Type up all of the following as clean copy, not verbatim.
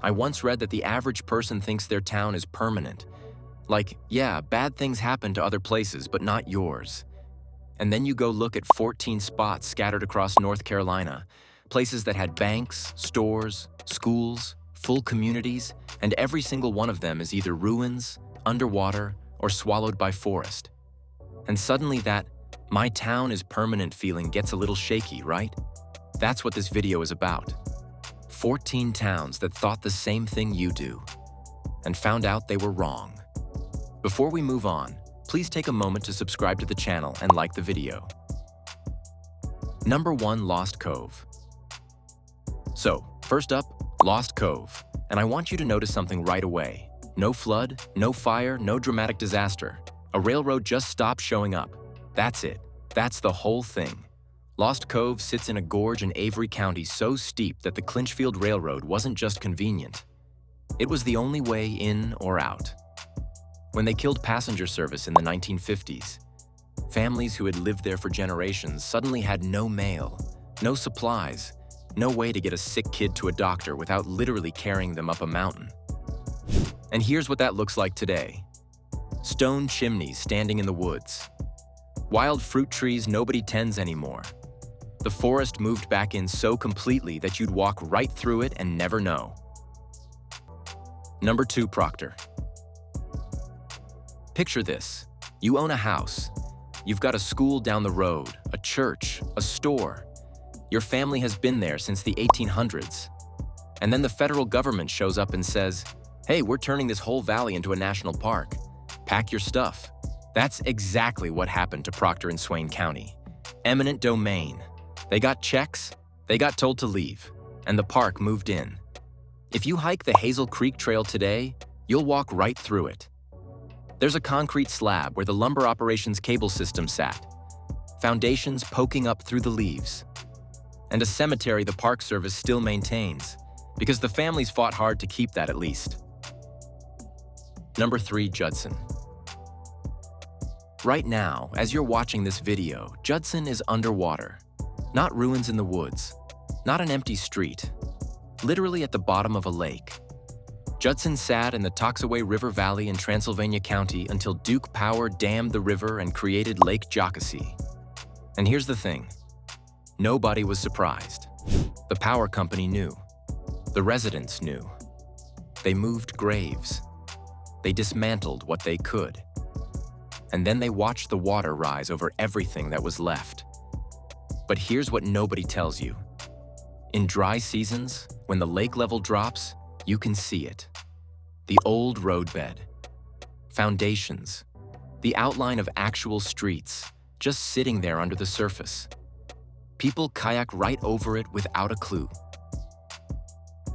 I once read that the average person thinks their town is permanent. Like, yeah, bad things happen to other places, but not yours. And then you go look at 14 spots scattered across North Carolina, places that had banks, stores, schools, full communities, and every single one of them is either ruins, underwater, or swallowed by forest. And suddenly that "my town is permanent" feeling gets a little shaky, right? That's what this video is about. 14 towns that thought the same thing you do, and found out they were wrong. Before we move on, please take a moment to subscribe to the channel and like the video. Number 1. Lost Cove. So, first up, Lost Cove. And I want you to notice something right away. No flood, no fire, no dramatic disaster. A railroad just stopped showing up. That's it. That's the whole thing. Lost Cove sits in a gorge in Avery County so steep that the Clinchfield Railroad wasn't just convenient. It was the only way in or out. When they killed passenger service in the 1950s, families who had lived there for generations suddenly had no mail, no supplies, no way to get a sick kid to a doctor without literally carrying them up a mountain. And here's what that looks like today. Stone chimneys standing in the woods. Wild fruit trees nobody tends anymore. The forest moved back in so completely that you'd walk right through it and never know. Number 2. Proctor. Picture this. You own a house. You've got a school down the road, a church, a store. Your family has been there since the 1800s. And then the federal government shows up and says, "Hey, we're turning this whole valley into a national park. Pack your stuff." That's exactly what happened to Proctor in Swain County. Eminent domain. They got checks, they got told to leave, and the park moved in. If you hike the Hazel Creek Trail today, you'll walk right through it. There's a concrete slab where the lumber operations cable system sat, foundations poking up through the leaves, and a cemetery the Park Service still maintains, because the families fought hard to keep that at least. Number 3. Judson. Right now, as you're watching this video, Judson is underwater. Not ruins in the woods, not an empty street, literally at the bottom of a lake. Judson sat in the Toxaway River Valley in Transylvania County until Duke Power dammed the river and created Lake Jocassee. And here's the thing. Nobody was surprised. The power company knew. The residents knew. They moved graves. They dismantled what they could. And then they watched the water rise over everything that was left. But here's what nobody tells you. In dry seasons, when the lake level drops, you can see it. The old roadbed, foundations, the outline of actual streets, just sitting there under the surface. People kayak right over it without a clue.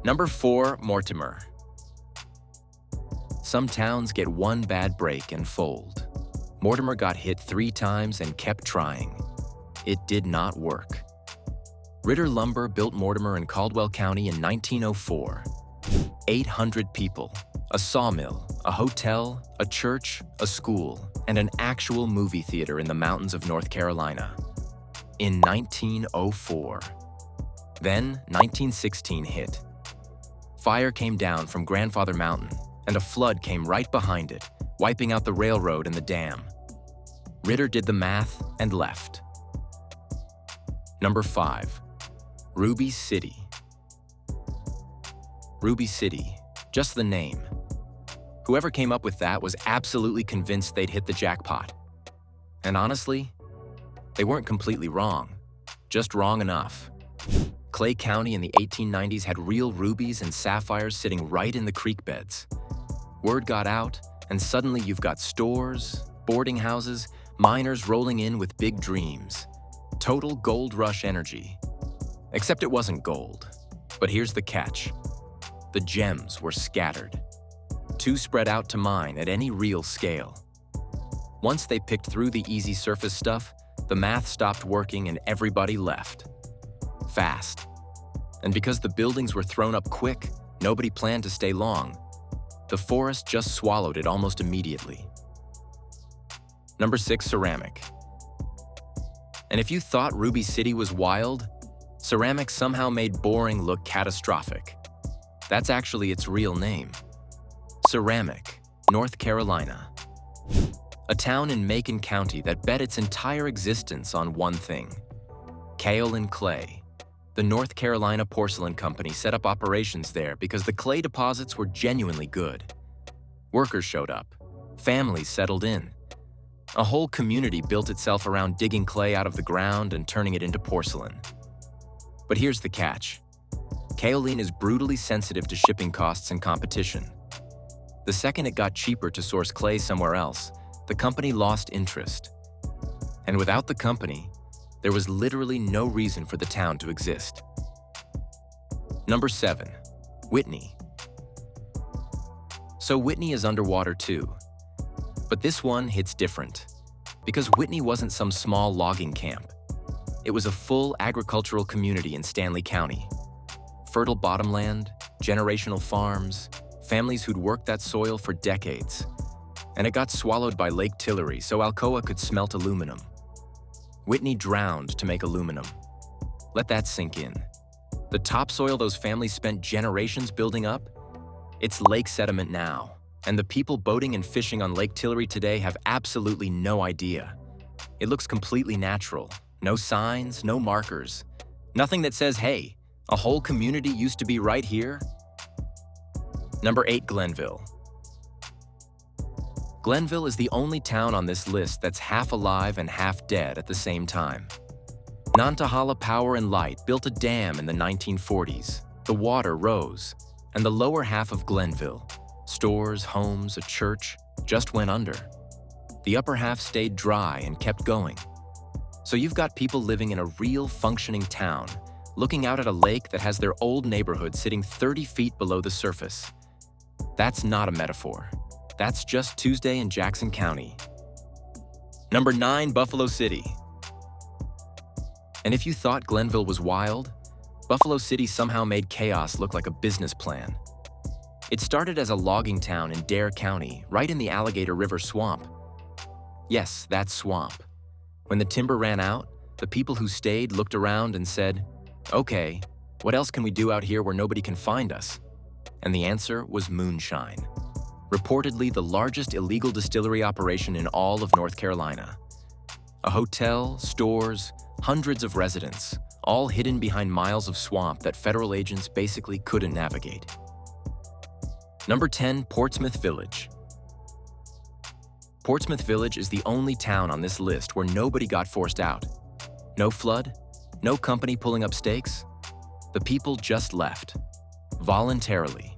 Number 4. Mortimer. Some towns get one bad break and fold. Mortimer got hit 3 times and kept trying. It did not work. Ritter Lumber built Mortimer in Caldwell County in 1904. 800 people, a sawmill, a hotel, a church, a school, and an actual movie theater in the mountains of North Carolina. In 1904. Then 1916 hit. Fire came down from Grandfather Mountain, and a flood came right behind it, wiping out the railroad and the dam. Ritter did the math and left. Number 5. Ruby City. Ruby City, just the name. Whoever came up with that was absolutely convinced they'd hit the jackpot. And honestly, they weren't completely wrong, just wrong enough. Clay County in the 1890s had real rubies and sapphires sitting right in the creek beds. Word got out, and suddenly you've got stores, boarding houses, miners rolling in with big dreams. Total gold rush energy. Except it wasn't gold. But here's the catch. The gems were scattered. Too spread out to mine at any real scale. Once they picked through the easy surface stuff, the math stopped working and everybody left. Fast. And because the buildings were thrown up quick, nobody planned to stay long. The forest just swallowed it almost immediately. Number 6. Ceramic. And if you thought Ruby City was wild, ceramic somehow made boring look catastrophic. That's actually its real name. Ceramic, North Carolina. A town in Macon County that bet its entire existence on one thing: kaolin clay. The North Carolina Porcelain Company set up operations there because the clay deposits were genuinely good. Workers showed up. Families settled in. A whole community built itself around digging clay out of the ground and turning it into porcelain. But here's the catch. Kaolin is brutally sensitive to shipping costs and competition. The second it got cheaper to source clay somewhere else, the company lost interest. And without the company, there was literally no reason for the town to exist. Number 7. Whitney. So Whitney is underwater too. But this one hits different, because Whitney wasn't some small logging camp. It was a full agricultural community in Stanley County. Fertile bottomland, generational farms, families who'd worked that soil for decades. And it got swallowed by Lake Tillery so Alcoa could smelt aluminum. Whitney drowned to make aluminum. Let that sink in. The topsoil those families spent generations building up, it's lake sediment now. And the people boating and fishing on Lake Tillery today have absolutely no idea. It looks completely natural. No signs, no markers. Nothing that says, hey, a whole community used to be right here. Number 8, Glenville. Glenville is the only town on this list that's half alive and half dead at the same time. Nantahala Power and Light built a dam in the 1940s. The water rose, and the lower half of Glenville, stores, homes, a church, just went under. The upper half stayed dry and kept going. So you've got people living in a real functioning town, looking out at a lake that has their old neighborhood sitting 30 feet below the surface. That's not a metaphor. That's just Tuesday in Jackson County. Number 9, Buffalo City. And if you thought Glenville was wild, Buffalo City somehow made chaos look like a business plan. It started as a logging town in Dare County, right in the Alligator River swamp. Yes, that swamp. When the timber ran out, the people who stayed looked around and said, okay, what else can we do out here where nobody can find us? And the answer was moonshine. Reportedly the largest illegal distillery operation in all of North Carolina. A hotel, stores, hundreds of residents, all hidden behind miles of swamp that federal agents basically couldn't navigate. Number 10, Portsmouth Village. Portsmouth Village is the only town on this list where nobody got forced out. No flood, no company pulling up stakes. The people just left. Voluntarily.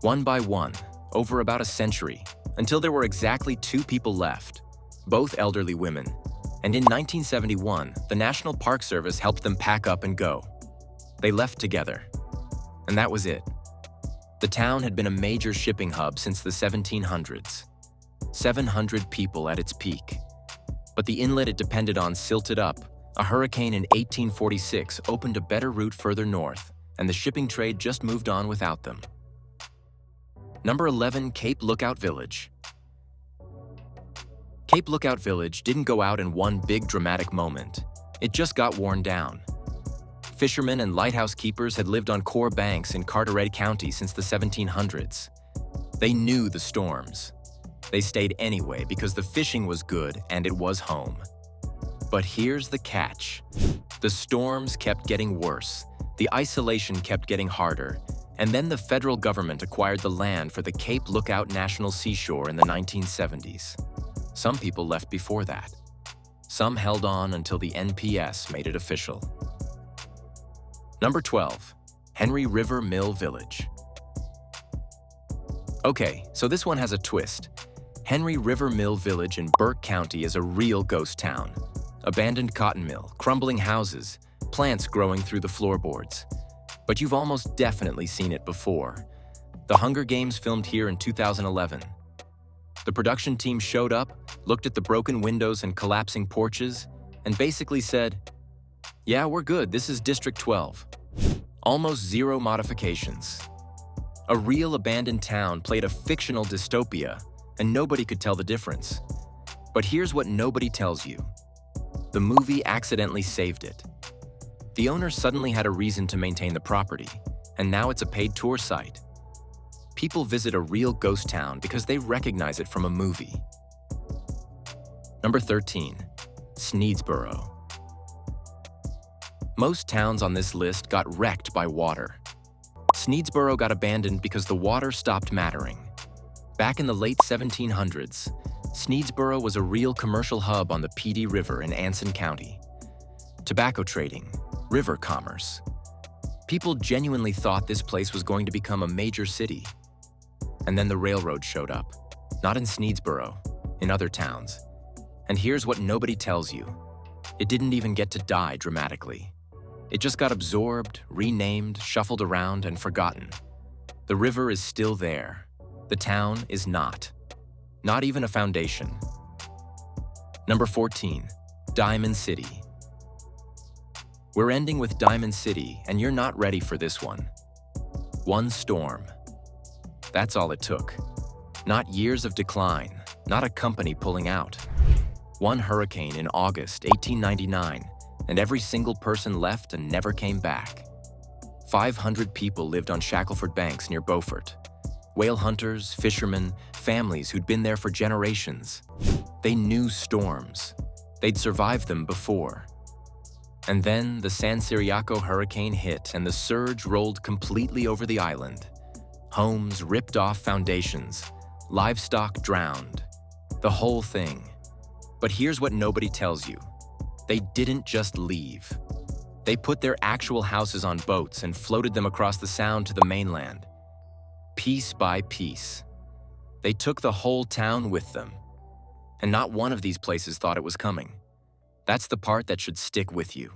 One by one, over about a century, until there were exactly 2 people left, both elderly women. And in 1971, the National Park Service helped them pack up and go. They left together. And that was it. The town had been a major shipping hub since the 1700s. 700 people at its peak. But the inlet it depended on silted up. A hurricane in 1846 opened a better route further north, and the shipping trade just moved on without them. Number 11, Cape Lookout Village. Cape Lookout Village didn't go out in one big dramatic moment. It just got worn down. Fishermen and lighthouse keepers had lived on core banks in Carteret County since the 1700s. They knew the storms. They stayed anyway because the fishing was good and it was home. But here's the catch. The storms kept getting worse, the isolation kept getting harder, and then the federal government acquired the land for the Cape Lookout National Seashore in the 1970s. Some people left before that. Some held on until the NPS made it official. Number 12, Henry River Mill Village. Okay, so this one has a twist. Henry River Mill Village in Burke County is a real ghost town. Abandoned cotton mill, crumbling houses, plants growing through the floorboards. But you've almost definitely seen it before. The Hunger Games filmed here in 2011. The production team showed up, looked at the broken windows and collapsing porches, and basically said, yeah, we're good, this is District 12. Almost zero modifications. A real abandoned town played a fictional dystopia, and nobody could tell the difference. But here's what nobody tells you. The movie accidentally saved it. The owner suddenly had a reason to maintain the property, and now it's a paid tour site. People visit a real ghost town because they recognize it from a movie. Number 13, Sneedsboro. Most towns on this list got wrecked by water. Sneedsboro got abandoned because the water stopped mattering. Back in the late 1700s, Sneedsboro was a real commercial hub on the Petey River in Anson County. Tobacco trading, river commerce. People genuinely thought this place was going to become a major city. And then the railroad showed up. Not in Sneedsboro, in other towns. And here's what nobody tells you. It didn't even get to die dramatically. It just got absorbed, renamed, shuffled around, and forgotten. The river is still there. The town is not. Not even a foundation. Number 14, Diamond City. We're ending with Diamond City, and you're not ready for this one. One storm. That's all it took. Not years of decline, not a company pulling out. One hurricane in August 1899, and every single person left and never came back. 500 people lived on Shackleford Banks near Beaufort. Whale hunters, fishermen, families who'd been there for generations. They knew storms. They'd survived them before. And then the San Siriaco hurricane hit and the surge rolled completely over the island. Homes ripped off foundations, livestock drowned, the whole thing. But here's what nobody tells you. They didn't just leave. They put their actual houses on boats and floated them across the Sound to the mainland. Piece by piece. They took the whole town with them. And not one of these places thought it was coming. That's the part that should stick with you.